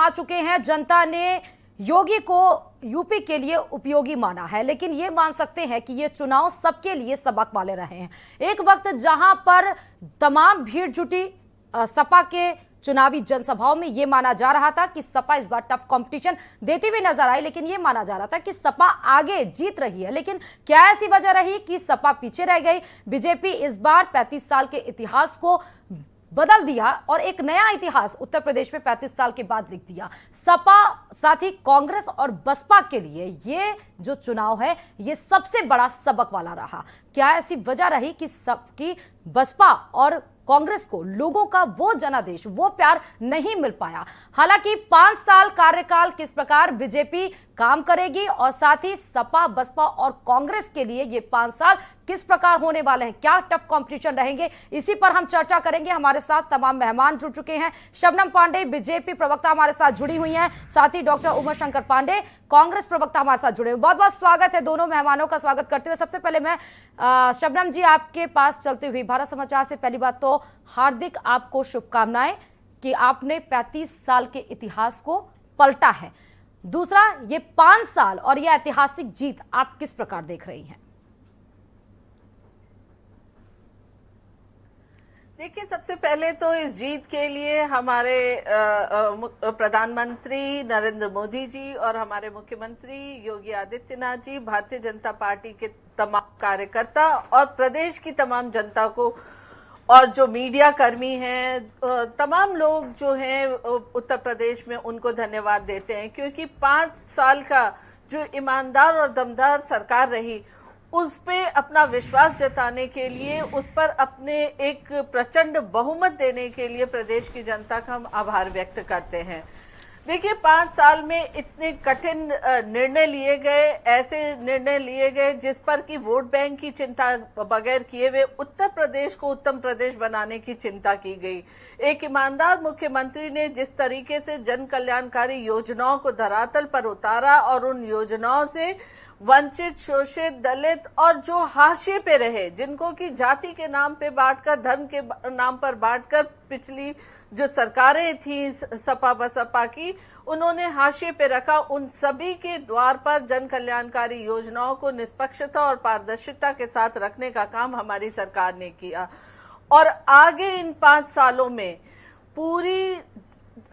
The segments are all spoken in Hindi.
आ चुके हैं। जनता ने योगी को यूपी के लिए उपयोगी माना है, लेकिन ये मान सकते हैं कि ये चुनाव सबके लिए सबक वाले रहे हैं। एक वक्त जहां पर तमाम भीड़ जुटी सपा के चुनावी जनसभाओं में, ये माना जा रहा था कि सपा इस बार टफ कंपटीशन देती हुई नजर आई, लेकिन ये माना जा रहा था कि सपा आगे जीत रही है। लेकिन क्या ऐसी वजह रही कि सपा पीछे रह गई? बीजेपी इस बार 35 साल के इतिहास को बदल दिया और एक नया इतिहास उत्तर प्रदेश में 35 साल के बाद लिख दिया। सपा साथ ही कांग्रेस और बसपा के लिए ये जो चुनाव है ये सबसे बड़ा सबक वाला रहा। क्या ऐसी वजह रही कि सबकी बसपा और कांग्रेस को लोगों का वो जनादेश, वो प्यार नहीं मिल पाया? हालांकि 5 साल कार्यकाल किस प्रकार बीजेपी काम करेगी और साथ ही सपा, बसपा और कांग्रेस के लिए ये 5 साल किस प्रकार होने वाले हैं, क्या टफ कंपटीशन रहेंगे, इसी पर हम चर्चा करेंगे। हमारे साथ तमाम मेहमान जुड़ चुके हैं। शबनम पांडे बीजेपी प्रवक्ता हमारे साथ जुड़ी हुई हैं, साथ ही डॉक्टर उमा शंकर पांडे कांग्रेस प्रवक्ता हमारे साथ जुड़े हुए। बहुत बहुत स्वागत है दोनों मेहमानों का। स्वागत करते हुए सबसे पहले मैं शबनम जी आपके पास चलती हुई, भारत समाचार से पहली बात तो हार्दिक आपको शुभकामनाएं कि आपने 35 साल के इतिहास को पलटा है। दूसरा, ये 5 साल और यह ऐतिहासिक जीत आप किस प्रकार देख रही हैं? देखिए, सबसे पहले तो इस जीत के लिए हमारे प्रधानमंत्री नरेंद्र मोदी जी और हमारे मुख्यमंत्री योगी आदित्यनाथ जी, भारतीय जनता पार्टी के तमाम कार्यकर्ता और प्रदेश की तमाम जनता को और जो मीडिया कर्मी हैं, तमाम लोग जो हैं उत्तर प्रदेश में, उनको धन्यवाद देते हैं, क्योंकि 5 साल का जो ईमानदार और दमदार सरकार रही, उस पे अपना विश्वास जताने के लिए, उस पर अपने एक प्रचंड बहुमत देने के लिए प्रदेश की जनता का हम आभार व्यक्त करते हैं। देखिए, 5 साल में इतने कठिन निर्णय लिए गए, ऐसे निर्णय लिए गए जिस पर कि वोट बैंक की चिंता बगैर किए हुए उत्तर प्रदेश को उत्तम प्रदेश बनाने की चिंता की गई। एक ईमानदार मुख्यमंत्री ने जिस तरीके से जन कल्याणकारी योजनाओं को धरातल पर उतारा और उन योजनाओं से वंचित, शोषित, दलित और जो हाशिए पे रहे, जिनको कि जाति के नाम पे बांटकर, धर्म के नाम पर बांटकर पिछली जो सरकारें थी सपा बसपा की, उन्होंने हाशिए पे रखा, उन सभी के द्वार पर जन कल्याणकारी योजनाओं को निष्पक्षता और पारदर्शिता के साथ रखने का काम हमारी सरकार ने किया। और आगे इन 5 सालों में पूरी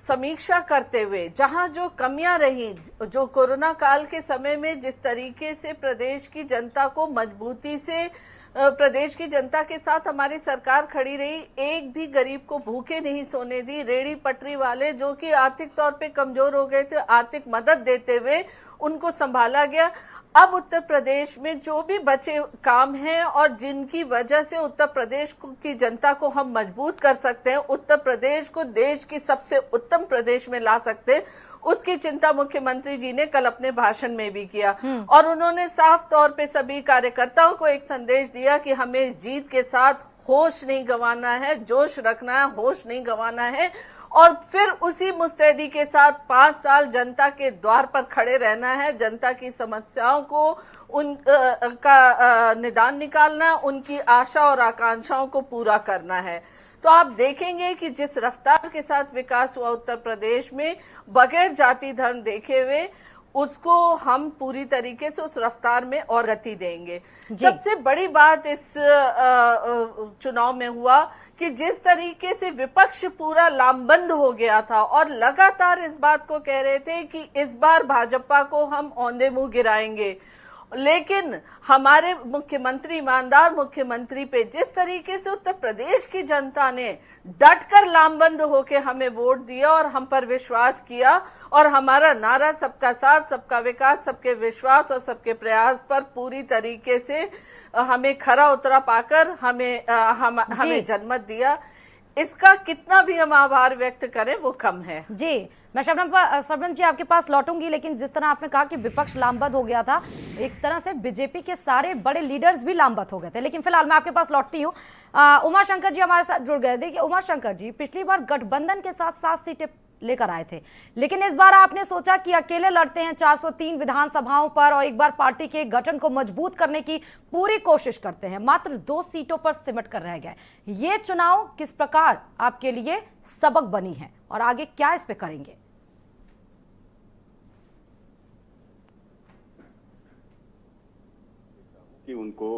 समीक्षा करते हुए जहां जो कमियां रही, जो कोरोना काल के समय में जिस तरीके से प्रदेश की जनता को मजबूती से, प्रदेश की जनता के साथ हमारी सरकार खड़ी रही, एक भी गरीब को भूखे नहीं सोने दी। रेड़ी पटरी वाले जो कि आर्थिक तौर पे कमजोर हो गए थे, आर्थिक मदद देते हुए उनको संभाला गया। अब उत्तर प्रदेश में जो भी बचे काम हैं और जिनकी वजह से उत्तर प्रदेश की जनता को हम मजबूत कर सकते हैं, उत्तर प्रदेश को देश की सबसे उत्तम प्रदेश में ला सकते हैं, उसकी चिंता मुख्यमंत्री जी ने कल अपने भाषण में भी किया। और उन्होंने साफ तौर पे सभी कार्यकर्ताओं को एक संदेश दिया कि हमें इस जीत के साथ होश नहीं गंवाना है, जोश रखना है, होश नहीं गंवाना है, और फिर उसी मुस्तैदी के साथ 5 साल जनता के द्वार पर खड़े रहना है, जनता की समस्याओं को उनका निदान निकालना, उनकी आशा और आकांक्षाओं को पूरा करना है। तो आप देखेंगे कि जिस रफ्तार के साथ विकास हुआ उत्तर प्रदेश में, बगैर जाति धर्म देखे हुए, उसको हम पूरी तरीके से उस रफ्तार में और गति देंगे। सबसे बड़ी बात इस चुनाव में हुआ कि जिस तरीके से विपक्ष पूरा लामबंद हो गया था और लगातार इस बात को कह रहे थे कि इस बार भाजपा को हम औंधे मुंह गिराएंगे, लेकिन हमारे मुख्यमंत्री, ईमानदार मुख्यमंत्री पे जिस तरीके से उत्तर प्रदेश की जनता ने डटकर लामबंद होके हमें वोट दिया और हम पर विश्वास किया, और हमारा नारा सबका साथ, सबका विकास, सबके विश्वास और सबके प्रयास पर पूरी तरीके से हमें खरा उतरा पाकर हमें जनमत दिया, इसका कितना भी हम आभार व्यक्त करें वो कम है। जी, मैं शबनम जी आपके पास लौटूंगी, लेकिन जिस तरह आपने कहा कि विपक्ष लामबंद हो गया था, एक तरह से बीजेपी के सारे बड़े लीडर्स भी लामबंद हो गए थे। लेकिन फिलहाल मैं आपके पास लौटती हूँ। उमा शंकर जी हमारे साथ जुड़ गए। देखिए उमा शंकर जी, पिछली बार गठबंधन के साथ 7 सीटें लेकर आए थे, लेकिन इस बार आपने सोचा कि अकेले लड़ते हैं 403 विधानसभाओं पर और एक बार पार्टी के गठन को मजबूत करने की पूरी कोशिश करते हैं, मात्र 2 सीटों पर सिमट कर रह गए। ये चुनाव किस प्रकार आपके लिए सबक बनी है और आगे क्या इस पे करेंगे? कि उनको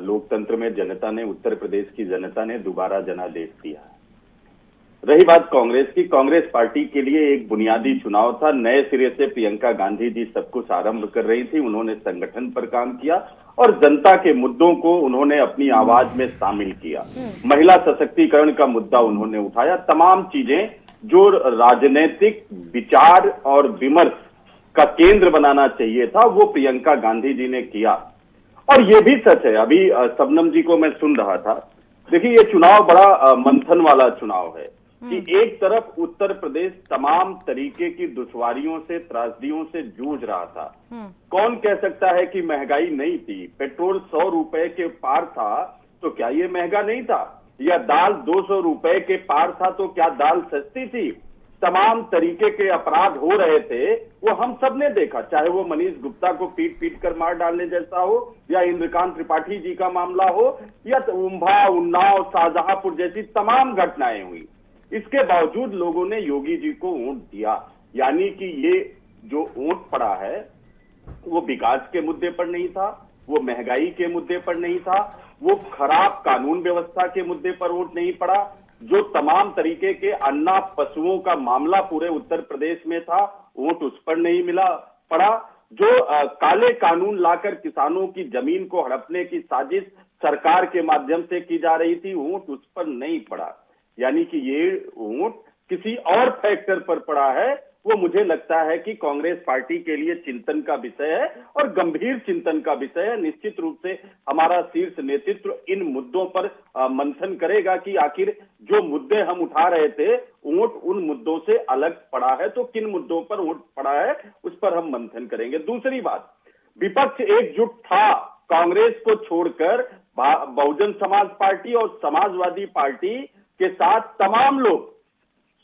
लोकतंत्र में जनता ने, उत्तर प्रदेश की जनता ने दोबारा जनादेश दिया है। रही बात कांग्रेस की, कांग्रेस पार्टी के लिए एक बुनियादी चुनाव था। नए सिरे से प्रियंका गांधी जी सब कुछ आरंभ कर रही थी। उन्होंने संगठन पर काम किया और जनता के मुद्दों को उन्होंने अपनी आवाज में शामिल किया। महिला सशक्तिकरण का मुद्दा उन्होंने उठाया। तमाम चीजें जो राजनीतिक विचार और विमर्श का केंद्र बनाना चाहिए था, वो प्रियंका गांधी जी ने किया। और ये भी सच है, अभी शबनम जी को मैं सुन रहा था, देखिए ये चुनाव बड़ा मंथन वाला चुनाव है कि एक तरफ उत्तर प्रदेश तमाम तरीके की दुश्वारियों से, त्रासदियों से जूझ रहा था। कौन कह सकता है कि महंगाई नहीं थी? पेट्रोल 100 रुपए के पार था तो क्या ये महंगा नहीं था? या दाल 200 रुपए के पार था तो क्या दाल सस्ती थी? तमाम तरीके के अपराध हो रहे थे, वो हम सब ने देखा, चाहे वो मनीष गुप्ता को पीट पीट कर मार डालने जैसा हो, या इंद्रकांत त्रिपाठी जी का मामला हो, या उम्भा, उन्नाव, शाहजहांपुर जैसी तमाम घटनाएं हुई। इसके बावजूद लोगों ने योगी जी को वोट दिया। यानी कि ये जो वोट पड़ा है वो विकास के मुद्दे पर नहीं था, वो महंगाई के मुद्दे पर नहीं था, वो खराब कानून व्यवस्था के मुद्दे पर वोट नहीं पड़ा, जो तमाम तरीके के अन्ना पशुओं का मामला पूरे उत्तर प्रदेश में था, वोट उस पर नहीं मिला पड़ा, जो काले कानून लाकर किसानों की जमीन को हड़पने की साजिश सरकार के माध्यम से की जा रही थी, वोट उस पर नहीं पड़ा। यानी कि ये वोट किसी और फैक्टर पर पड़ा है। वो मुझे लगता है कि कांग्रेस पार्टी के लिए चिंतन का विषय है और गंभीर चिंतन का विषय है। निश्चित रूप से हमारा शीर्ष नेतृत्व इन मुद्दों पर मंथन करेगा कि आखिर जो मुद्दे हम उठा रहे थे, वोट उन मुद्दों से अलग पड़ा है तो किन मुद्दों पर वोट पड़ा है, उस पर हम मंथन करेंगे। दूसरी बात, विपक्ष एकजुट था कांग्रेस को छोड़कर। बहुजन समाज पार्टी और समाजवादी पार्टी के साथ तमाम लोग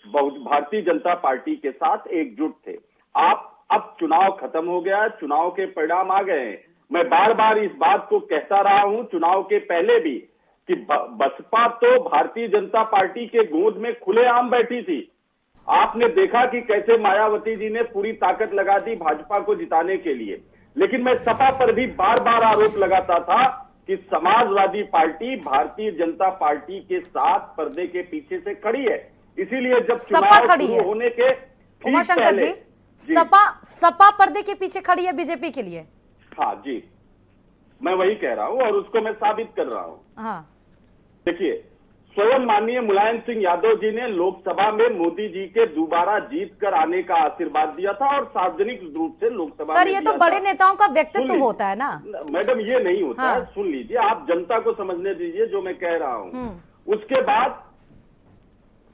भारतीय जनता पार्टी के साथ एकजुट थे। अब चुनाव खत्म हो गया, चुनाव के परिणाम आ गए हैं। मैं बार बार इस बात को कहता रहा हूं चुनाव के पहले भी कि बसपा तो भारतीय जनता पार्टी के गोद में खुलेआम बैठी थी। आपने देखा कि कैसे मायावती जी ने पूरी ताकत लगा दी भाजपा को जिताने के लिए। लेकिन मैं सपा पर भी बार बार आरोप लगाता था कि समाजवादी पार्टी भारतीय जनता पार्टी के साथ पर्दे के पीछे से खड़ी है। इसीलिए जब चुनाव शुरू होने के उमाशंकर जी, सपा पर्दे के पीछे खड़ी है बीजेपी के लिए। हाँ जी, मैं वही कह रहा हूं और उसको मैं साबित कर रहा हूं। हाँ। देखिए, स्वयं माननीय मुलायम सिंह यादव जी ने लोकसभा में मोदी जी के दोबारा जीत कर आने का आशीर्वाद दिया था और सार्वजनिक रूप से लोकसभा सर, ये तो बड़े नेताओं का व्यक्तित्व होता है ना मैडम, ये नहीं होता हाँ। है। सुन लीजिए, आप जनता को समझने दीजिए जो मैं कह रहा हूं। उसके बाद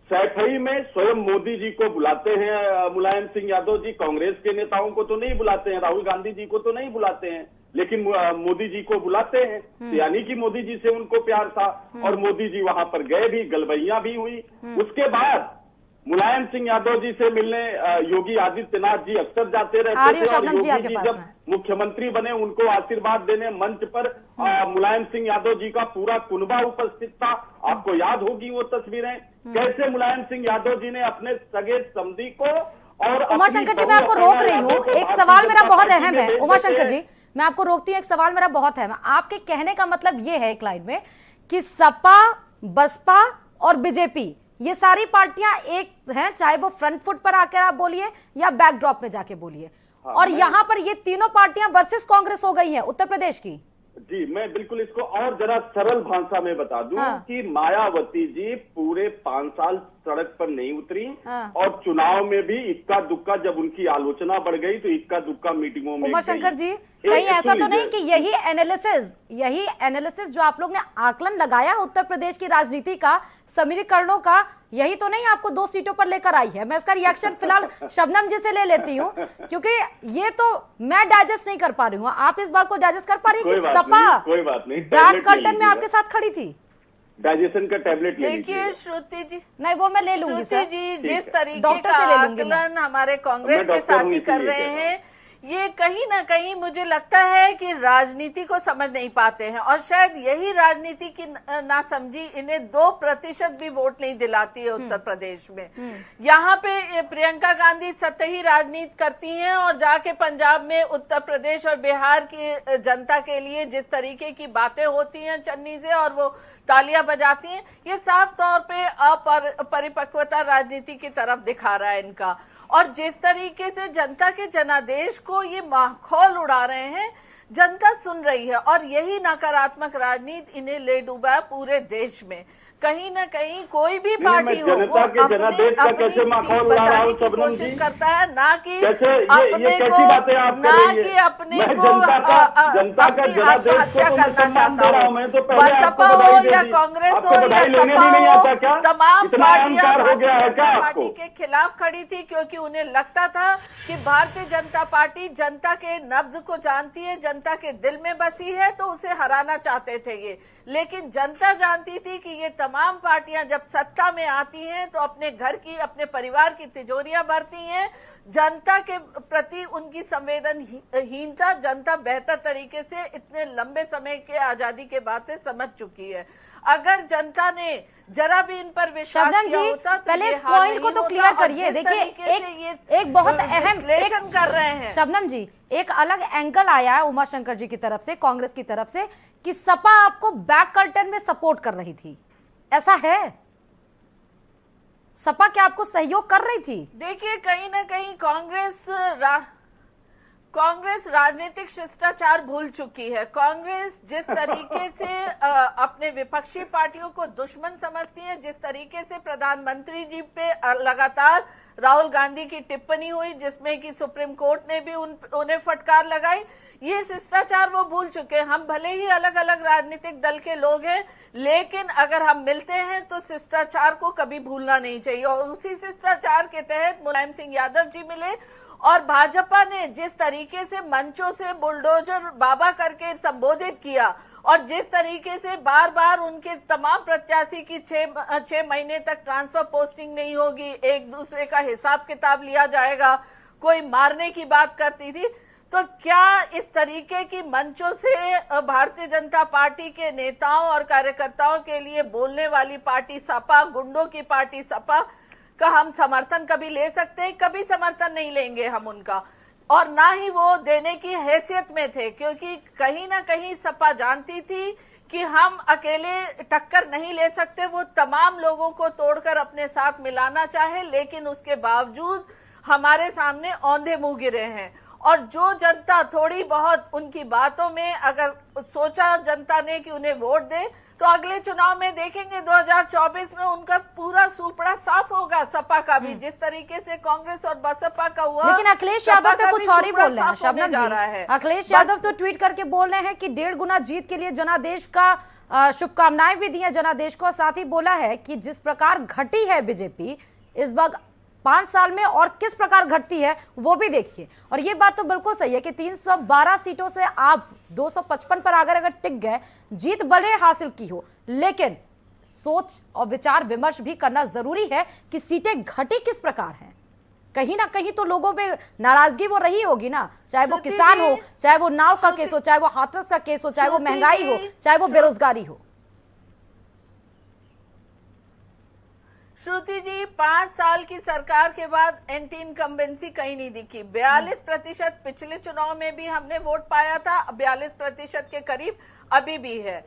सैफई में स्वयं मोदी जी को बुलाते हैं मुलायम सिंह यादव जी। कांग्रेस के नेताओं को तो नहीं बुलाते हैं, राहुल गांधी जी को तो नहीं बुलाते हैं, लेकिन मोदी जी को बुलाते हैं। यानी कि मोदी जी से उनको प्यार था और मोदी जी वहां पर गए भी, गलबैया भी हुई। उसके बाद मुलायम सिंह यादव जी से मिलने योगी आदित्यनाथ जी अक्सर जाते रहते थे और योगी जी जब मुख्यमंत्री बने उनको आशीर्वाद देने मंच पर मुलायम सिंह यादव जी का पूरा कुनबा उपस्थित था। आपको याद होगी वो तस्वीरें, कैसे मुलायम सिंह यादव जी ने अपने सगे समधी को और उमाशंकर जी, मैं आपको रोक रही हूँ, एक सवाल मेरा बहुत अहम है। उमाशंकर जी, मैं आपको रोकती हूँ, एक सवाल मेरा बहुत अहम है। आपके कहने का मतलब ये है एक लाइन में कि सपा, बसपा और बीजेपी ये सारी पार्टियां एक हैं, चाहे वो फ्रंट फुट पर आकर आप बोलिए या बैकड्रॉप में जाके बोलिए। हाँ, और यहाँ पर ये तीनों पार्टियां वर्सेस कांग्रेस हो गई हैं उत्तर प्रदेश की। जी, मैं बिल्कुल इसको और जरा सरल भाषा में बता दूं कि मायावती जी पूरे 5 साल सड़क पर नहीं उतरी और चुनाव में भी इक्का दुक्का जब उनकी आलोचना बढ़ गई तो इक्का दुक्का मीटिंगों में उमाशंकर जी, कहीं ऐसा तो नहीं कि यही एनालिसिस जो आप लोग ने आकलन लगाया उत्तर प्रदेश की राजनीति का, समीकरणों का, यही तो नहीं आपको 2 सीटों पर लेकर आई है? मैं इसका रिएक्शन फिलहाल शबनम जी से ले लेती हूँ, क्योंकि ये तो मैं डाइजेस्ट नहीं कर पा रही हूँ। आप इस बात को डाइजेस्ट कर पा रही है कि सपा कोई बात नहीं ब्लैक कर्टन में आपके साथ खड़ी थी? डाइजेशन का टैबलेट ले लीजिए। देखिए श्रुति जी, नहीं वो मैं ले लूंगी श्रुति जी, जिस तरीके डॉक्टर का से ले लूंगी आकलन हमारे कांग्रेस के साथी कर रहे हैं, ये कहीं ना कहीं मुझे लगता है कि राजनीति को समझ नहीं पाते हैं, और शायद यही राजनीति की ना समझी इन्हें 2% भी वोट नहीं दिलाती है उत्तर प्रदेश में। यहाँ पे प्रियंका गांधी सतही राजनीति करती हैं और जाके पंजाब में उत्तर प्रदेश और बिहार की जनता के लिए जिस तरीके की बातें होती हैं चन्नी से और वो तालियां बजाती हैं, ये साफ तौर पे अपरिपक्वता राजनीति की तरफ दिखा रहा है इनका। और जिस तरीके से जनता के जनादेश को ये माहौल उड़ा रहे हैं, जनता सुन रही है, और यही नकारात्मक राजनीति इन्हें ले डूबा है पूरे देश में। कहीं ना कहीं कोई भी पार्टी हो वो अपनी सीट बचाने की कोशिश करता है, ना कि अपने को अपनी आत्महत्या करना चाहता हो। बसपा हो या कांग्रेस हो या सपा हो, तमाम पार्टियां भारतीय जनता पार्टी के खिलाफ खड़ी थी, क्योंकि उन्हें लगता था कि भारतीय जनता पार्टी जनता के नब्ज को जानती है, जनता के दिल में बसी है, तो उसे हराना चाहते थे ये। लेकिन जनता जानती थी कि ये तमाम पार्टियां जब सत्ता में आती हैं तो अपने घर की, अपने परिवार की तिजोरियां भरती हैं। जनता के प्रति उनकी संवेदनहीनता जनता बेहतर तरीके से इतने लंबे समय के आजादी के बाद से समझ चुकी है। अगर जनता ने जरा भी इन पर विश्वास किया होता तो पहले इस पॉइंट को तो क्लियर करिए। देखिए एक बहुत अहम विश्लेषण कर रहे हैं शबनम जी, एक अलग एंगल आया है उमाशंकर जी की तरफ से, कांग्रेस की तरफ से, कि सपा आपको बैक कर्टन में सपोर्ट कर रही थी, ऐसा है? सपा क्या आपको सहयोग कर रही थी? देखिए कहीं ना कहीं कांग्रेस राजनीतिक शिष्टाचार भूल चुकी है। कांग्रेस जिस तरीके से अपने विपक्षी पार्टियों को दुश्मन समझती है, जिस तरीके से प्रधानमंत्री जी पे लगातार राहुल गांधी की टिप्पणी हुई जिसमें कि सुप्रीम कोर्ट ने भी उन्हें फटकार लगाई, ये शिष्टाचार वो भूल चुके हैं। हम भले ही अलग अलग राजनीतिक दल के लोग हैं, लेकिन अगर हम मिलते हैं तो शिष्टाचार को कभी भूलना नहीं चाहिए। और उसी शिष्टाचार के तहत मुलायम सिंह यादव जी मिले, और भाजपा ने जिस तरीके से मंचों से बुलडोजर बाबा करके संबोधित किया, और जिस तरीके से बार बार उनके तमाम प्रत्याशी की 6 महीने तक ट्रांसफर पोस्टिंग नहीं होगी, एक दूसरे का हिसाब किताब लिया जाएगा, कोई मारने की बात करती थी, तो क्या इस तरीके की मंचों से भारतीय जनता पार्टी के नेताओं और कार्यकर्ताओं के लिए बोलने वाली पार्टी सपा, गुंडों की पार्टी सपा का हम समर्थन कभी ले सकते हैं? कभी समर्थन नहीं लेंगे हम उनका, और ना ही वो देने की हैसियत में थे, क्योंकि कहीं ना कहीं सपा जानती थी कि हम अकेले टक्कर नहीं ले सकते। वो तमाम लोगों को तोड़कर अपने साथ मिलाना चाहे, लेकिन उसके बावजूद हमारे सामने औंधे मुंह गिरे हैं। और जो जनता थोड़ी बहुत उनकी बातों में अगर सोचा जनता ने कि उन्हें वोट दे, तो अगले चुनाव में देखेंगे 2024 में उनका पूरा सूपड़ा साफ होगा, सपा का भी, जिस तरीके से कांग्रेस और बसपा का हुआ। लेकिन अखिलेश यादव तो कुछ और ही बोल रहे हैं शबनम जी। अखिलेश यादव तो ट्वीट करके बोल रहे हैं कि 1.5 गुना जीत के लिए जनादेश का शुभकामनाएं भी दी है जनादेश को, साथ ही बोला है कि जिस प्रकार घटी है बीजेपी इस बार 5 साल में और किस प्रकार घटती है वो भी देखिए। और ये बात तो बिल्कुल सही है कि 312 सीटों से आप 255 पर अगर टिक गए, जीत भले हासिल की हो, लेकिन सोच और विचार विमर्श भी करना जरूरी है कि सीटें घटी किस प्रकार हैं। कहीं ना कहीं तो लोगों में नाराजगी वो रही होगी ना, चाहे वो किसान हो, चाहे वो नाव का केस हो, चाहे वो हाथरस का केस हो, चाहे वो महंगाई हो, चाहे वो बेरोजगारी हो। श्रुति जी, 5 साल की सरकार के बाद एंटी इनकम्बेंसी कहीं नहीं दिखी। 42% पिछले चुनाव में भी हमने वोट पाया था, 42% के करीब अभी भी है,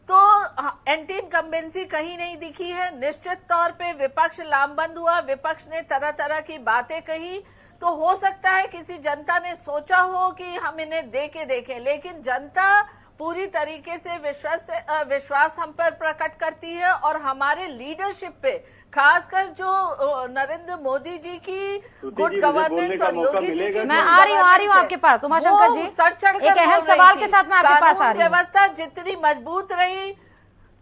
तो एंटी इनकम्बेंसी कहीं नहीं दिखी है। निश्चित तौर पे विपक्ष लामबंद हुआ, विपक्ष ने तरह तरह की बातें कही, तो हो सकता है किसी जनता ने सोचा हो कि हम इन्हें दे के देखें, लेकिन जनता पूरी तरीके से विश्वास हम पर प्रकट करती है, और हमारे लीडरशिप पे, खासकर जो नरेंद्र मोदी जी की गुड गवर्नेंस और योगी जी की, मैं आ रही हूँ आपके पास उमाशंकर जी, एक अहम सवाल के साथ मैं आपके पास आ रही हूँ। व्यवस्था जितनी मजबूत रही,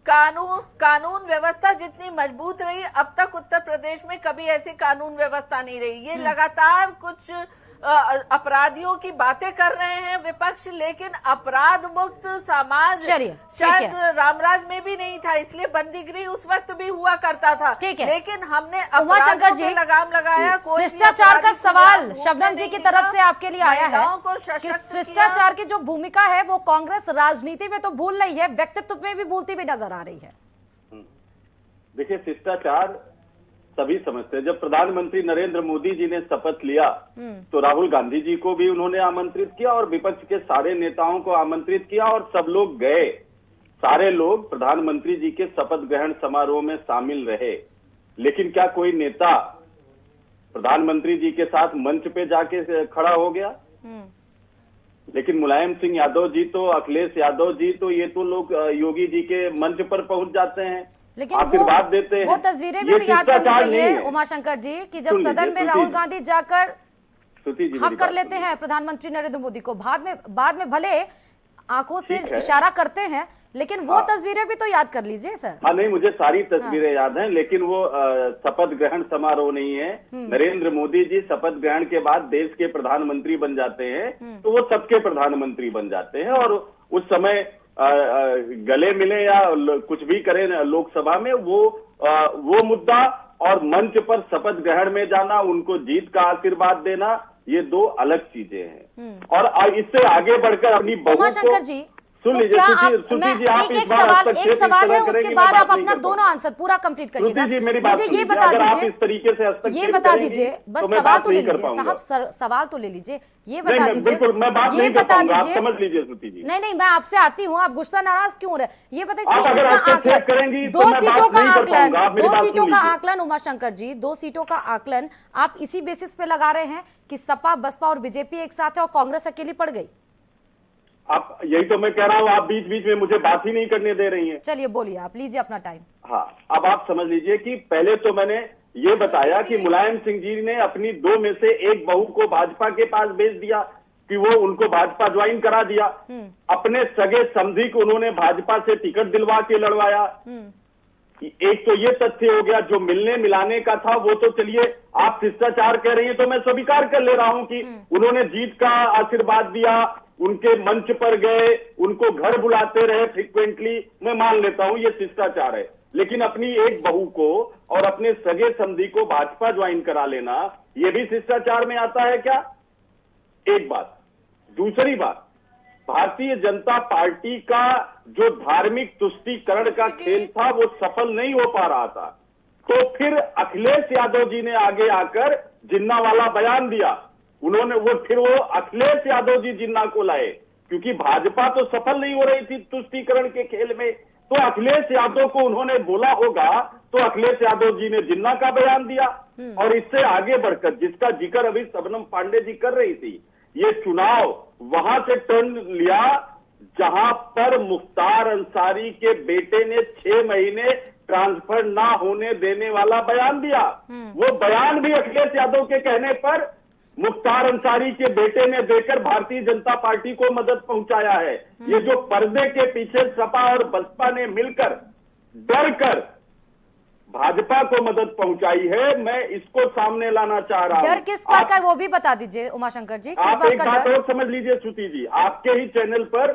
कानून व्यवस्था जितनी मजबूत रही, अब तक उत्तर प्रदेश में कभी ऐसी कानून व्यवस्था नहीं रही। ये लगातार कुछ अपराधियों की बातें कर रहे हैं विपक्ष, लेकिन अपराध मुक्त समाज चलिए, ठीक शायद है। रामराज में भी नहीं था, इसलिए बंदीगृह उस वक्त भी हुआ करता था। ठीक है। लेकिन हमने उमाशंकर अपराधों जी, पे लगाम लगाया। कोई भी शिष्टाचार का अपराधी को सवाल भूखने शबनम जी नहीं की दिया, तरफ से आपके लिए आया है महिलाओं को कि सशक्त शिष्टाचार की जो भूमिका है वो कांग्रेस राजनीति में तो भूल रही है, व्यक्तित्व में भी भूलती हुई नजर आ रही है। देखिए, शिष्टाचार सभी समझते हैं। जब प्रधानमंत्री नरेंद्र मोदी जी ने शपथ लिया तो राहुल गांधी जी को भी उन्होंने आमंत्रित किया और विपक्ष के सारे नेताओं को आमंत्रित किया और सब लोग गए। सारे लोग प्रधानमंत्री जी के शपथ ग्रहण समारोह में शामिल रहे। लेकिन क्या कोई नेता प्रधानमंत्री जी के साथ मंच पे जाके खड़ा हो गया? लेकिन मुलायम सिंह यादव जी तो, अखिलेश यादव जी तो, ये तो लोग योगी जी के मंच पर पहुंच जाते हैं, लेकिन आशीर्वाद देते हैं। वो तस्वीरें भी ये तो याद करनी शिष्टाचार नहीं चाहिए है। उमाशंकर जी कि जब सुन लीजिए, सदन में श्रुति राहुल जी। गांधी जाकर श्रुति जी, हक मेरी कर बात लेते सुनिए। हैं प्रधानमंत्री नरेंद्र मोदी को, बाद में भले आंखों से ठीक है। इशारा करते हैं, लेकिन वो हाँ। तस्वीरें भी तो याद कर लीजिए सर। हाँ, नहीं, मुझे सारी तस्वीरें याद हैं, लेकिन वो शपथ ग्रहण समारोह नहीं है। नरेंद्र मोदी जी शपथ ग्रहण के बाद देश के प्रधानमंत्री बन जाते हैं तो वो सबके प्रधानमंत्री बन जाते हैं और उस समय गले मिले या कुछ भी करें लोकसभा में, वो मुद्दा और मंच पर शपथ ग्रहण में जाना, उनको जीत का आशीर्वाद देना, ये दो अलग चीजें हैं। और इससे आगे बढ़कर अपनी बहू उमाशंकर को जी, सुन तो लीजिए। क्या श्रुति आप, जी, मैं आप एक इस एक बार सवाल हस्तक्षेप इस है, तरह उसके करेंगी, बाद मैं आप बात नहीं अपना कर दोनों पाऊंगा। आंसर पूरा कंप्लीट करिएगा। श्रुति जी, मेरी बात मुझे ये सुनिए। बता अगर आप दीजिए, इस तरीके से हस्तक्षेप ये बता करेंगी, दीजिए, बस तो मैं सवाल बात तो ले नहीं कर लीजिए पाऊंगा। साहब, सवाल तो ले लीजिए, ये नहीं, बता नहीं, दीजिए, बिल्कुल मैं बात ये नहीं कर बता पाऊंगा, आप दीजिए। समझ लीजिए श्रुति जी। नहीं, मैं आपसे आती हूँ, आप गुस्सा नाराज क्यों रहे? ये आप बताइए अगर इसका हस्तक्षेप करेंगी आकलन, तो दो मैं सीटों बात का नहीं कर आकलन, पाऊंगा। आप मेरी दो बात सीटों सुन का लीजिए। आकलन उमाशंकर जी, 2 सीटों का आकलन आप इसी बेसिस पे लगा रहे हैं कि सपा, बसपा और बीजेपी एक साथ है और कांग्रेस अकेली पड़ गई? आप, यही तो मैं कह रहा हूँ, आप बीच बीच में मुझे बात ही नहीं करने दे रही हैं। चलिए बोलिए, आप लीजिए अपना टाइम। हाँ, अब आप समझ लीजिए कि पहले तो मैंने ये बताया कि मुलायम सिंह जी ने अपनी 2 में से एक बहू को भाजपा के पास भेज दिया कि वो उनको भाजपा ज्वाइन करा दिया। अपने सगे समधी को उन्होंने भाजपा से टिकट दिलवा के लड़वाया। एक तो ये तथ्य हो गया। जो मिलने मिलाने का था वो तो चलिए आप शिष्टाचार कह रही हैं तो मैं स्वीकार कर ले रहा हूं कि उन्होंने जीत का आशीर्वाद दिया, उनके मंच पर गए, उनको घर बुलाते रहे फ्रिक्वेंटली, मैं मान लेता हूं ये शिष्टाचार है। लेकिन अपनी एक बहू को और अपने सगे समधी को भाजपा ज्वाइन करा लेना, ये भी शिष्टाचार में आता है क्या? एक बात। दूसरी बात, भारतीय जनता पार्टी का जो धार्मिक तुष्टीकरण का खेल था वो सफल नहीं हो पा रहा था, तो फिर अखिलेश यादव जी ने आगे आकर जिन्ना वाला बयान दिया। उन्होंने वो अखिलेश यादव जी जिन्ना को लाए, क्योंकि भाजपा तो सफल नहीं हो रही थी तुष्टीकरण के खेल में, तो अखिलेश यादव को उन्होंने बोला होगा, तो अखिलेश यादव जी ने जिन्ना का बयान दिया। और इससे आगे बढ़कर जिसका जिक्र अभी शबनम पांडे जी कर रही थी, ये चुनाव वहां से टर्न लिया जहां पर मुख्तार अंसारी के बेटे ने 6 महीने ट्रांसफर ना होने देने वाला बयान दिया। वो बयान भी अखिलेश यादव के कहने पर मुख्तार अंसारी के बेटे ने देकर भारतीय जनता पार्टी को मदद पहुंचाया है। ये जो पर्दे के पीछे सपा और बसपा ने मिलकर डर कर भाजपा को मदद पहुंचाई है, मैं इसको सामने लाना चाह रहा हूं। डर किस बात का है वो भी बता दीजिए उमाशंकर जी, किस आप बात एक का बात डर? और समझ लीजिए श्रुति जी, आपके ही चैनल पर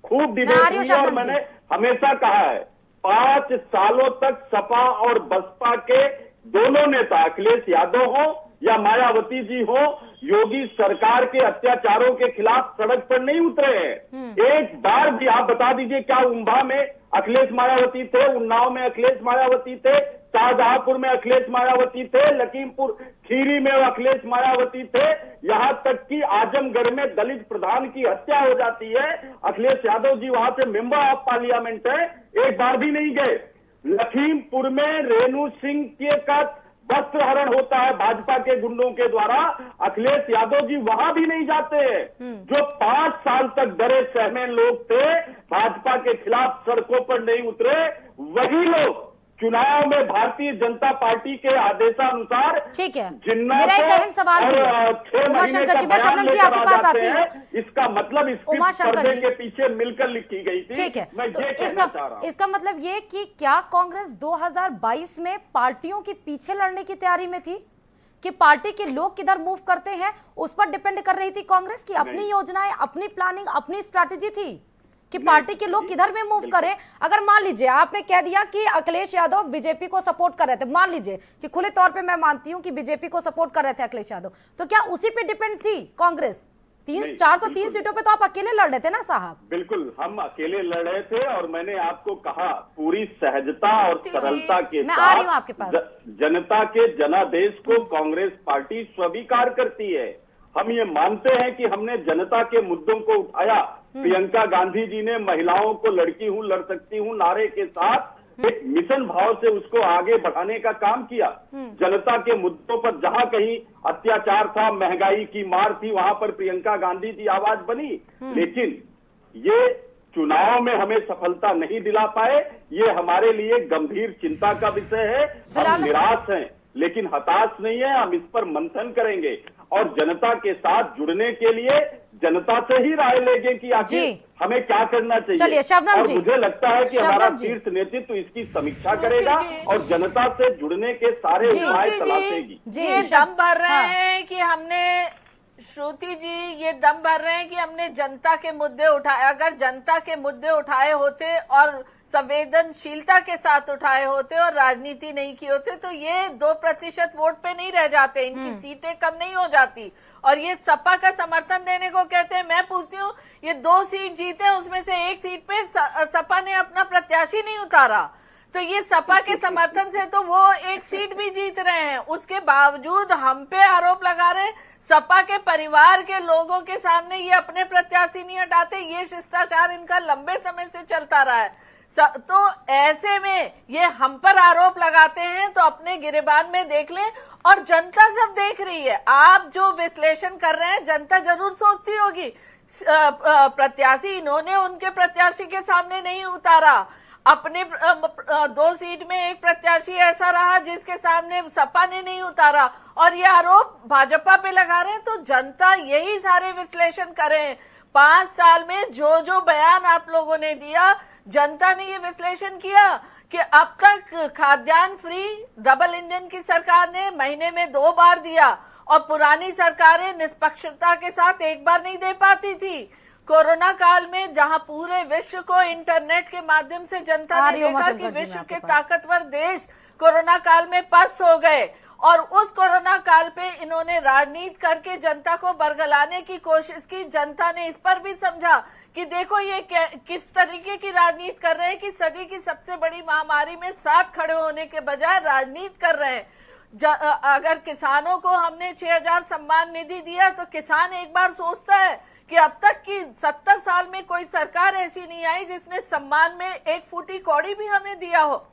खूब डिबेट मैं आ रही हूं हुई है और शबनम जी। मैंने हमेशा कहा है 5 सालों तक सपा और बसपा के दोनों नेता, अखिलेश यादव हो या मायावती जी हो, योगी सरकार के अत्याचारों के खिलाफ सड़क पर नहीं उतरे हैं। एक बार भी आप बता दीजिए, क्या उम्भा में अखिलेश मायावती थे, उन्नाव में अखिलेश मायावती थे, शाहजहांपुर में अखिलेश मायावती थे, लखीमपुर खीरी में अखिलेश मायावती थे, यहां तक कि आजमगढ़ में दलित प्रधान की हत्या हो जाती है, अखिलेश यादव जी वहां से मेंबर ऑफ पार्लियामेंट है, एक बार भी नहीं गए। लखीमपुर में रेणु सिंह के का वस्त्र हरण होता है भाजपा के गुंडों के द्वारा, अखिलेश यादव जी वहां भी नहीं जाते हैं। जो 5 साल तक डरे सहमे लोग थे, भाजपा के खिलाफ सड़कों पर नहीं उतरे, वही लोग चुनाव में भारतीय जनता पार्टी के आदेशानुसार ठीक है, जिन्ना मेरा एक अहम सवाल भी है। 6 महीने उमाशंकर का जी, मैं बयान शबनम जी लेकर आपके आ पास जाते आती हूँ। हैं। इसका मतलब इसके उमाशंकर पर्दे जी, के पीछे मिलकर लिखी गई थी। ठीक है, मैं तो ये कहना चाह रहा हूं। इसका मतलब ये कि क्या कांग्रेस 2022 में पार्टियों के पीछे लड़ने की तैयारी में थी? कि पार्टी के लोग किधर मूव करते हैं उस पर डिपेंड कर रही थी कांग्रेस की अपनी योजनाएं, अपनी प्लानिंग, अपनी स्ट्रैटेजी थी कि पार्टी के लोग किधर में मूव करें। अगर मान लीजिए आपने कह दिया कि अखिलेश यादव बीजेपी को सपोर्ट कर रहे थे, मान लीजिए कि खुले तौर पे मैं मानती हूं कि बीजेपी को सपोर्ट कर रहे थे अखिलेश यादव, तो क्या उसी पे डिपेंड थी कांग्रेस? 403 सीटों पे तो आप अकेले लड़ रहे थे ना साहब। बिल्कुल हम अकेले लड़ रहे थे और मैंने आपको कहा पूरी सहजता और सरलता के मैं आ रही हूं आपके पास। जनता के जनादेश को कांग्रेस पार्टी स्वीकार करती है। हम ये मानते हैं कि हमने जनता के मुद्दों को उठाया। प्रियंका गांधी जी ने महिलाओं को लड़की हूं लड़ सकती हूं नारे के साथ एक मिशन भाव से उसको आगे बढ़ाने का काम किया। जनता के मुद्दों पर जहां कहीं अत्याचार था, महंगाई की मार थी, वहां पर प्रियंका गांधी जी आवाज बनी। लेकिन ये चुनाव में हमें सफलता नहीं दिला पाए, ये हमारे लिए गंभीर चिंता का विषय है। हम निराश हैं लेकिन हताश नहीं है। हम इस पर मंथन करेंगे और जनता के साथ जुड़ने के लिए जनता से ही राय लेंगे कि आखिर हमें क्या करना चाहिए। चलिए शबनम और जी, मुझे लगता है कि हमारा शीर्ष नेतृत्व इसकी समीक्षा करेगा और जनता से जुड़ने के सारे उपाय तलाशेगी। ये दम भर रहे हैं कि हमने, श्रुति जी ये दम भर रहे हैं कि हमने जनता के मुद्दे उठाए। अगर जनता के मुद्दे उठाए होते और संवेदनशीलता के साथ उठाए होते और राजनीति नहीं की होते तो ये 2% वोट पे नहीं रह जाते, इनकी सीटें कम नहीं हो जाती। और ये सपा का समर्थन देने को कहते हैं। मैं पूछती हूँ, ये 2 सीट जीते उसमें से 1 सीट पे सपा ने अपना प्रत्याशी नहीं उतारा, तो ये सपा के समर्थन से तो वो 1 सीट भी जीत रहे हैं। उसके बावजूद हम पे आरोप लगा रहे, सपा के परिवार के लोगों के सामने ये अपने प्रत्याशी नहीं हटाते। ये शिष्टाचार इनका लंबे समय से चलता रहा है। तो ऐसे में ये हम पर आरोप लगाते हैं तो अपने गिरेबान में देख लें। और जनता सब देख रही है, आप जो विश्लेषण कर रहे हैं जनता जरूर सोचती होगी प्रत्याशी इन्होंने उनके प्रत्याशी के सामने नहीं उतारा। अपने 2 सीट में एक प्रत्याशी ऐसा रहा जिसके सामने सपा ने नहीं उतारा और ये आरोप भाजपा पे लगा रहे हैं। तो जनता यही सारे विश्लेषण करें। 5 साल में जो जो बयान आप लोगों ने दिया, जनता ने ये विश्लेषण किया कि अब तक खाद्यान्न फ्री डबल इंजन की सरकार ने महीने में 2 बार दिया और पुरानी सरकारें निष्पक्षता के साथ 1 बार नहीं दे पाती थी। कोरोना काल में जहां पूरे विश्व को इंटरनेट के माध्यम से जनता ने देखा कि विश्व के ताकतवर देश कोरोना काल में पस्त हो गए और उस कोरोना काल पे इन्होंने राजनीति करके जनता को बरगलाने की कोशिश की। जनता ने इस पर भी समझा कि देखो ये किस तरीके की राजनीति कर रहे हैं कि सदी की सबसे बड़ी महामारी में साथ खड़े होने के बजाय राजनीति कर रहे हैं। अगर किसानों को हमने 6,000 सम्मान निधि दिया तो किसान एक बार सोचता है कि अब तक की 70 साल में कोई सरकार ऐसी नहीं आई जिसने सम्मान में 1 फूटी कौड़ी भी हमें दिया हो।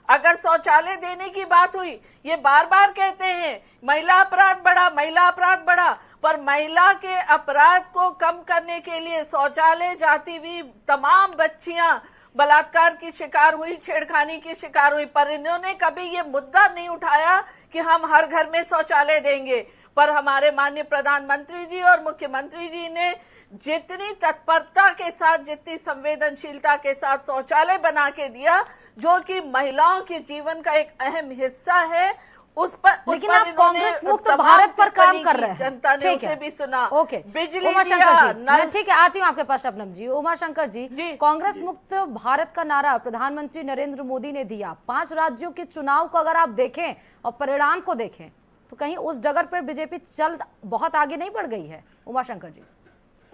अगर शौचालय देने की बात हुई, ये बार बार कहते हैं महिला अपराध बढ़ा, महिला अपराध बढ़ा, पर महिला के अपराध को कम करने के लिए शौचालय जाती हुई तमाम बच्चियां बलात्कार की शिकार हुई, छेड़खानी की शिकार हुई, पर इन्होंने कभी ये मुद्दा नहीं उठाया कि हम हर घर में शौचालय देंगे। पर हमारे माननीय प्रधानमंत्री जी और मुख्यमंत्री जी ने जितनी तत्परता के साथ, जितनी संवेदनशीलता के साथ शौचालय बना के दिया, जो कि महिलाओं के जीवन का एक अहम हिस्सा है, उस पर लेकिन आप कांग्रेस मुक्त भारत पर काम कर रहे हैं। जनता ने उसे भी सुना। ओके, बिजली दिया, ठीक है, आती हूँ आपके पास शबनम जी। उमाशंकर जी, कांग्रेस मुक्त भारत का नारा प्रधानमंत्री नरेंद्र मोदी ने दिया। 5 राज्यों के चुनाव को अगर आप देखें और परिणाम को देखें तो कहीं उस डगर पर बीजेपी चल बहुत आगे नहीं बढ़ गई है। उमाशंकर जी।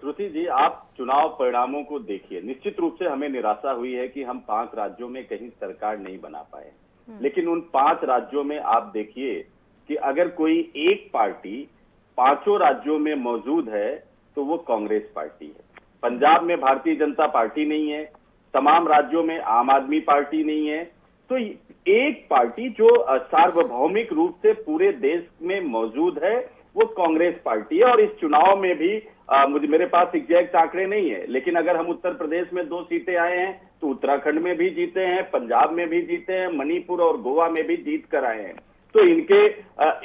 श्रुति जी, आप चुनाव परिणामों को देखिए। निश्चित रूप से हमें निराशा हुई है कि हम 5 राज्यों में कहीं सरकार नहीं बना पाए, लेकिन उन 5 राज्यों में आप देखिए कि अगर कोई एक पार्टी 5 राज्यों में मौजूद है तो वो कांग्रेस पार्टी है। पंजाब में भारतीय जनता पार्टी नहीं है, तमाम राज्यों में आम आदमी पार्टी नहीं है, तो एक पार्टी जो सार्वभौमिक रूप से पूरे देश में मौजूद है वो कांग्रेस पार्टी है। और इस चुनाव में भी मेरे पास एग्जैक्ट आंकड़े नहीं है, लेकिन अगर हम उत्तर प्रदेश में 2 सीटें आए हैं तो उत्तराखंड में भी जीते हैं, पंजाब में भी जीते हैं, मणिपुर और गोवा में भी जीत कर आए हैं। तो इनके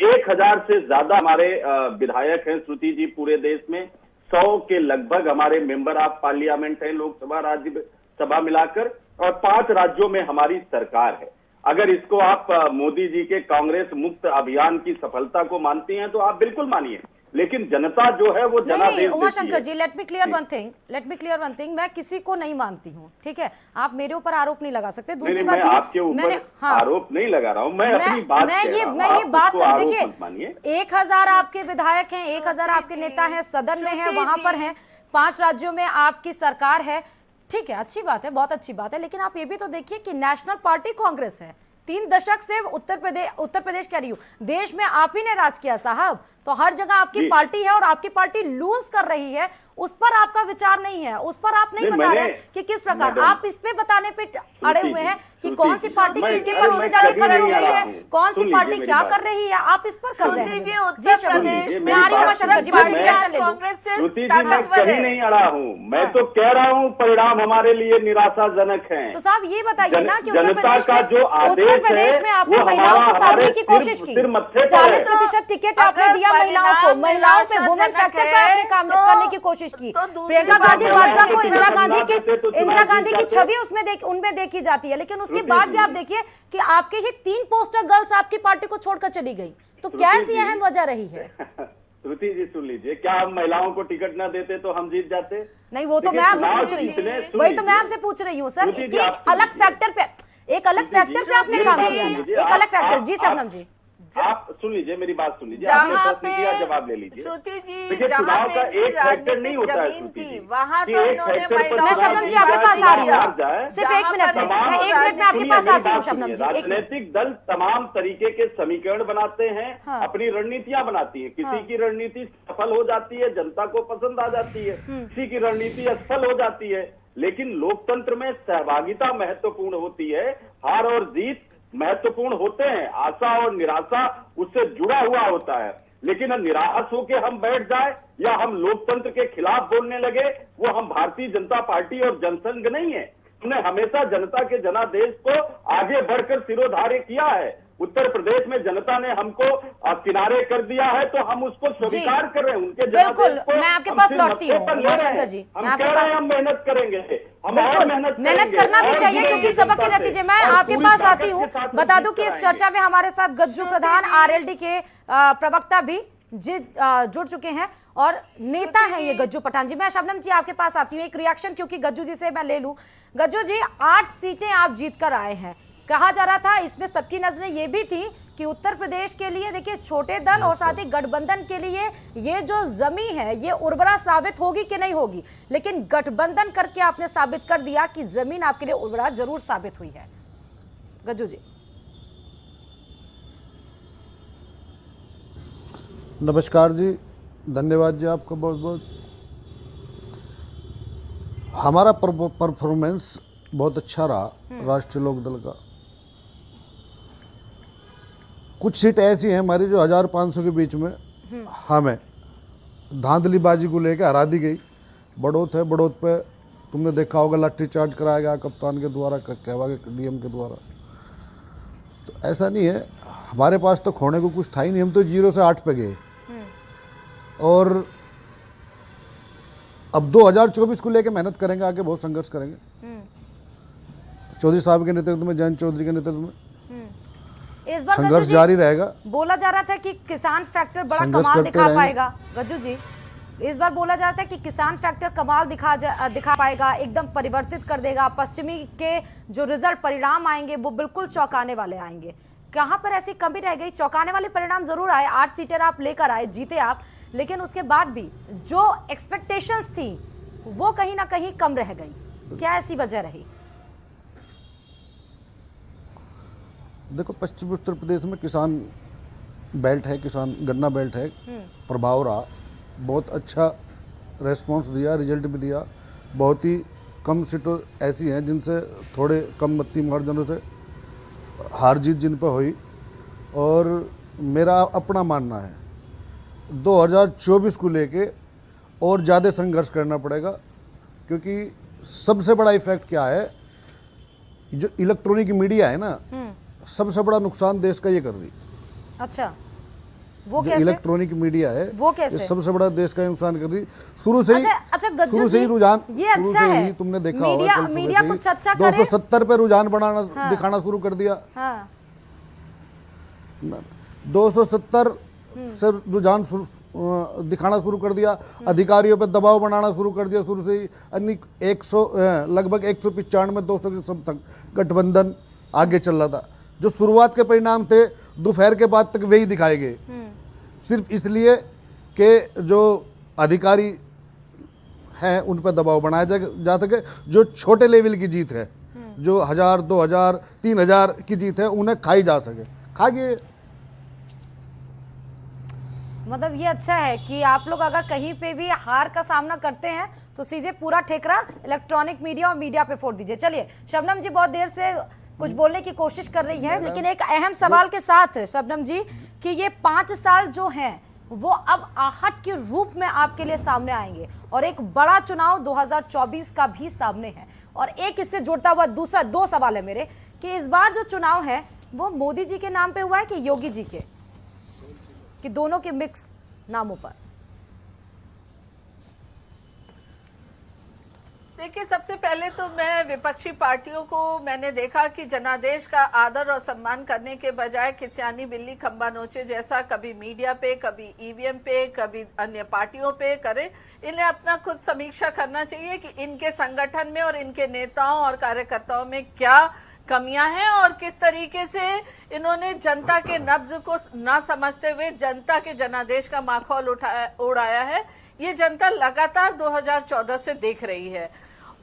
1000 से ज्यादा हमारे विधायक हैं श्रुति जी पूरे देश में। 100 के लगभग हमारे मेंबर ऑफ पार्लियामेंट हैं, लोकसभा राज्यसभा मिलाकर, और 5 राज्यों में हमारी सरकार है। अगर इसको आप मोदी जी के कांग्रेस मुक्त अभियान की सफलता को मानती हैं तो आप बिल्कुल मानिए, लेकिन जनता जो है वो नहीं जनादेश नहीं देती उमाशंकर है। जी, let me clear one thing, मैं किसी को नहीं मानती हूँ, ठीक है? आप मेरे ऊपर आरोप नहीं लगा सकते। दूसरी नहीं, बात मैं आपके ऊपर हाँ, आरोप नहीं लगा रहा हूँ, मैं अपनी बात कह रहा हूँ। मैं ये आप बात उसको कर, आरोप मत मानिए। देखिए 1000 आपके विधायक हैं, 1000 आपके नेता हैं, सदन में हैं, वहां पर हैं, 5 राज्यों में आपकी सरकार है, ठीक है, अच्छी बात है, बहुत अच्छी बात है। लेकिन आप ये भी तो देखिए कि नेशनल पार्टी कांग्रेस है, 3 दशक से उत्तर प्रदेश कह रही हूँ, देश में आप ही ने राज किया साहब, तो हर जगह आपकी पार्टी है और आपकी पार्टी लूज कर रही है, उस पर आपका विचार नहीं है, उस पर आप नहीं बता रहे कि किस प्रकार आप इस पे बताने पे अड़े हुए हैं कि कौन सी पार्टी किसके पक्ष में जाके खड़े हो गई है, कौन सी पार्टी क्या कर रही है, आप इस पर कर रहे हैं। उत्तर प्रदेश में श्रुति जी, मैं कहीं नहीं अड़ा हूँ, मैं तो कह रहा हूँ परिणाम हमारे लिए निराशाजनक हैं। तो साहब ये बताइए ना कि जनता का जो उत्तर प्रदेश में आपने महिलाओं को साधने की कोशिश की, 40% टिकट आपने दिया महिलाओं को, महिलाओं पे वुमेन फैक्टर पे आपने काम करने की कोशिश की। प्रियंका गांधी वाड्रा को इंदिरा गांधी की छवि उनमें देखी जाती है, लेकिन उसके बाद भी आप देखिए कि आपके ही 3 पोस्टर गर्ल्स आपकी पार्टी को छोड़कर चली गई, तो क्या ऐसी अहम वजह रही है? श्रुति जी सुन लीजिए, क्या हम महिलाओं को टिकट न देते तो हम जीत जाते? नहीं, वो तो मैं आपसे पूछ रही हूँ, वही तो मैं आपसे पूछ रही हूँ सर, एक अलग फैक्टर पे आपने काम किया, एक अलग फैक्टर। जी शबनम जी, आप सुन लीजिए, मेरी बात सुन लीजिए, जहाँ पे जवाब ले लीजिए। श्रुति जी, देखिए, जहाँ चुनाव पे का इनकी एक फैक्टर नहीं राजनीतिक होता है जमीन श्रुति थी, जी, वहाँ कि तो एक इन्होंने फैक्टर पर महिलाओं मैं शबनम जी आपके पास आ रही हूँ, सिर्फ 1 मिनट में, मैं 1 मिनट में आपके पास आती हूँ शबनम जी। राजनीतिक दल तमाम तरीके के समीकरण बनाते हैं, हाँ। अपनी रणनीतियां बनाती हैं, किसी की रणनीति सफल हो जाती है, जनता को पसंद आ जाती है, किसी की रणनीति असफल हो जाती है, लेकिन लोकतंत्र में सहभागिता महत्वपूर्ण होती है, हार और जीत महत्वपूर्ण होते हैं, आशा और निराशा उससे जुड़ा हुआ होता है, लेकिन निराश होकर हम बैठ जाए या हम लोकतंत्र के खिलाफ बोलने लगे, वो हम भारतीय जनता पार्टी और जनसंघ नहीं है। हमने हमेशा जनता के जनादेश को आगे बढ़कर सिरोधार्य किया है। उत्तर प्रदेश में जनता ने हमको किनारे कर दिया है, तो हम उसको स्वीकार कर रहे हैं, उनके बिल्कुल, मैं आपके पास लौटती हूँ उमाशंकर जी, हम कह रहे हैं हम मेहनत करेंगे, हम और मेहनत करना भी चाहिए, क्योंकि सबक के नतीजे। मैं आपके पास आती हूँ, बता दूं कि इस चर्चा में हमारे साथ गज्जू प्रधान आरएलडी के प्रवक्ता भी जुड़ चुके हैं और नेता हैं ये गज्जू पठान जी। मैं शबनम जी आपके पास आती हूँ, एक रिएक्शन क्योंकि गज्जू जी से मैं ले लूं। गज्जू जी, 8 सीटें आप जीत कर आए हैं, कहा जा रहा था इसमें सबकी नजरें ये भी थी कि उत्तर प्रदेश के लिए देखिए छोटे दल और साथ ही गठबंधन के लिए ये जो जमी है ये उर्वरा साबित होगी कि नहीं होगी, लेकिन गठबंधन करके आपने साबित कर दिया कि जमीन आपके लिए उर्वरा जरूर साबित हुई है। गज्जू जी, नमस्कार जी, धन्यवाद जी आपका बहुत बहुत। हमारा परफॉर्मेंस बहुत अच्छा रहा राष्ट्रीय लोकदल का। कुछ सीट ऐसी हैं हमारी जो 1500 के बीच में हमें धांधलीबाजी को लेकर हरा दी गई। बड़ौत है, बड़ौत पे तुमने देखा होगा लाठी चार्ज कराया गया कप्तान के द्वारा, कहवा के डीएम के द्वारा। तो ऐसा नहीं है, हमारे पास तो खोने को कुछ था ही नहीं, हम तो 0 से 8 पे गए। और अब 2024 को लेकर मेहनत करेंगे, आगे बहुत संघर्ष करेंगे। चौधरी साहब के नेतृत्व में, जयंत चौधरी के नेतृत्व में इस बार संघर्ष जारी रहेगा। बोला जा रहा था कि किसान फैक्टर बड़ा कमाल दिखा पाएगा। गज्जू जी, इस बार बोला जा रहा था कि किसान फैक्टर कमाल दिखा पाएगा, एकदम परिवर्तित कर देगा, पश्चिमी के जो रिजल्ट परिणाम आएंगे वो बिल्कुल चौंकाने वाले आएंगे। कहां पर ऐसी कमी रह गई? चौंकाने वाले परिणाम जरूर आए, 8 सीटें आप लेकर आए, जीते आप, लेकिन उसके बाद भी जो एक्सपेक्टेशंस थी वो कहीं ना कहीं कम रह गई। क्या ऐसी वजह रही? देखो, पश्चिमी उत्तर प्रदेश में किसान बेल्ट है, किसान गन्ना बेल्ट है, प्रभाव रहा, बहुत अच्छा रेस्पॉन्स दिया, रिजल्ट भी दिया। बहुत ही कम सीटें ऐसी हैं जिनसे थोड़े कम मत्ती मार्जिनों से हार जीत जिन पर हुई। और मेरा अपना मानना है 2024 को लेके और ज़्यादा संघर्ष करना पड़ेगा, क्योंकि सबसे बड़ा इफेक्ट क्या है, जो इलेक्ट्रॉनिक मीडिया है ना, सबसे बड़ा नुकसान देश का ये कर रही। अच्छा, वो जो कैसे? इलेक्ट्रॉनिक मीडिया है वो कैसे? ये सबसे बड़ा देश का नुकसान कर रही शुरू से ही। अच्छा गज्जू शुरू से ही जी, रुझान ये शुरू अच्छा से है। ही तुमने देखा मीडिया- होगा, कल मीडिया सुबह कुछ से अच्छा ही करे। 270 पे रुझान बढ़ाना दिखाना शुरू कर दिया। हाँ 270 से रुझान दिखाना शुरू कर दिया। अधिकारियों पे दबाव बनाना शुरू कर दिया शुरू से ही। अन्य 100 लगभग 195 200 के सब तक गठबंधन आगे चल रहा था। जो शुरुआत के परिणाम थे दोपहर के बाद तक वही दिखाए गए, सिर्फ इसलिए कि जो अधिकारी हैं उन पर दबाव बनाया जा सके। जो छोटे लेवल की जीत है, जो 1000 2000 3000 की जीत है, उन्हें खाई जा सके। खा गए। मतलब ये अच्छा है कि आप लोग अगर कहीं पे भी हार का सामना करते हैं तो सीधे पूरा ठेकरा इलेक्ट्रॉनिक मीडिया और मीडिया पे फोड़ दीजिए। चलिए शबनम जी बहुत देर से कुछ बोलने की कोशिश कर रही है, लेकिन एक अहम सवाल के साथ शबनम जी कि ये 5 साल जो हैं वो अब आहट के रूप में आपके लिए सामने आएंगे और एक बड़ा चुनाव 2024 का भी सामने है। और एक इससे जुड़ता हुआ दूसरा 2 सवाल है मेरे कि इस बार जो चुनाव है वो मोदी जी के नाम पे हुआ है कि योगी जी के, कि दोनों के मिक्स नामों पर? देखिए, सबसे पहले तो मैं विपक्षी पार्टियों को मैंने देखा कि जनादेश का आदर और सम्मान करने के बजाय खिसियानी बिल्ली खंबा नोचे जैसा कभी मीडिया पे, कभी ईवीएम पे, कभी अन्य पार्टियों पे करे। इन्हें अपना खुद समीक्षा करना चाहिए कि इनके संगठन में और इनके नेताओं और कार्यकर्ताओं में क्या कमियां हैं और किस तरीके से इन्होंने जनता के नब्ज को ना समझते हुए जनता के जनादेश का माखौल उड़ाया है। ये जनता लगातार 2014 से देख रही है।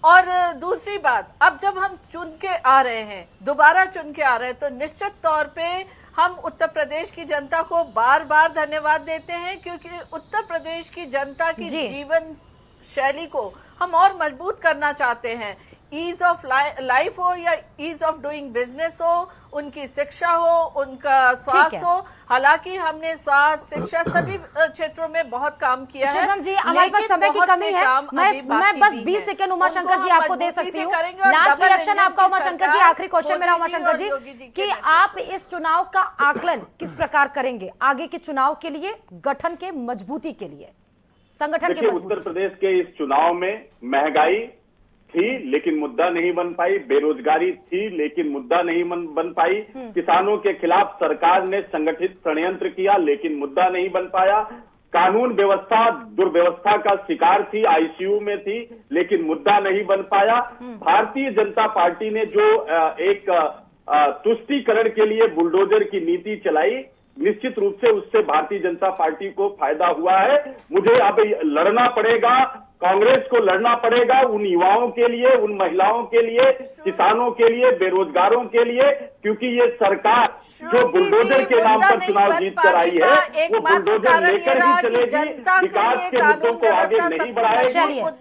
और दूसरी बात, अब जब हम चुन के आ रहे हैं, दोबारा चुन के आ रहे हैं, तो निश्चित तौर पे हम उत्तर प्रदेश की जनता को बार बार धन्यवाद देते हैं, क्योंकि उत्तर प्रदेश की जनता की जीवन शैली को हम और मजबूत करना चाहते हैं। ईज ऑफ लाइफ हो या ईज ऑफ डूइंग बिजनेस हो, उनकी शिक्षा हो, उनका स्वास्थ्य हो। हालांकि हमने स्वास्थ्य, शिक्षा सभी क्षेत्रों में बहुत काम किया है। शबनम जी हमारे पास समय की कमी है, मैं बस 20 सेकंड उमा शंकर जी आपको दे सकती हूँ। लास्ट रिएक्शन आपका उमा शंकर जी, आखिरी क्वेश्चन मेरा उमा शंकर जी कि आप इस चुनाव का आकलन किस प्रकार करेंगे आगे के चुनाव के लिए, गठन के मजबूती के लिए, संगठन के मजबूती? उत्तर प्रदेश के इस चुनाव में महंगाई थी लेकिन मुद्दा नहीं बन पाई, बेरोजगारी थी लेकिन मुद्दा नहीं बन पाई, किसानों के खिलाफ सरकार ने संगठित षड्यंत्र किया लेकिन मुद्दा नहीं बन पाया, कानून व्यवस्था दुर्व्यवस्था का शिकार थी, आईसीयू में थी लेकिन मुद्दा नहीं बन पाया। भारतीय जनता पार्टी ने जो एक तुष्टीकरण के लिए बुलडोजर की नीति चलाई, निश्चित रूप से उससे भारतीय जनता पार्टी को फायदा हुआ है। मुझे अब लड़ना पड़ेगा, कांग्रेस को लड़ना पड़ेगा उन युवाओं के लिए, उन महिलाओं के लिए, किसानों के लिए, बेरोजगारों के लिए, क्योंकि ये सरकार जो बुलडोजर के नाम पर चुनाव जीत कर आई है वो बुलडोजर लेकर ही चलेगी, विकास के मुद्दों को आगे नहीं बढ़ाएगी। बहुत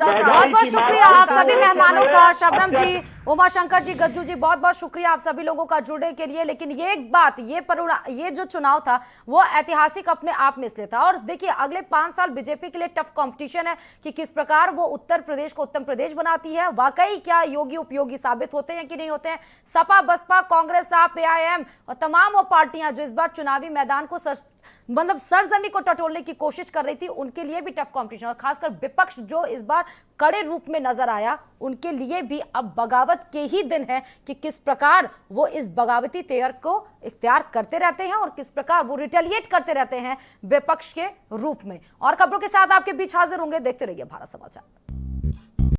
बहुत शुक्रिया आप सभी मेहमानों का, शबनम जी, उमा शंकर जी, गज्जू जी, बहुत बहुत शुक्रिया आप सभी लोगों का जुड़ने के लिए। लेकिन ये एक बात, ये जो चुनाव था वो ऐतिहासिक अपने आप में इसलिए था। और देखिए अगले 5 साल बीजेपी के लिए टफ कंपटीशन है कि किस प्रकार वो उत्तर प्रदेश को उत्तम प्रदेश बनाती है। वाकई क्या योगी उपयोगी साबित होते हैं कि नहीं होते हैं? सपा, बसपा, कांग्रेस, आप, एआईएम और तमाम वो पार्टियां जो इस बार चुनावी मैदान को सरजमी को टटोलने की कोशिश कर रही थी, उनके लिए भी टफ कंपटीशन, और खासकर विपक्ष जो इस बार कड़े रूप में नजर आया, उनके लिए भी अब बगावत के ही दिन है कि किस प्रकार वो इस बगावती तेवर को इख्तियार करते रहते हैं और किस प्रकार वो रिटेलिएट करते रहते हैं विपक्ष के रूप में। और खबरों के साथ आपके बीच हाजिर होंगे, देखते रहिए भारत समाचार।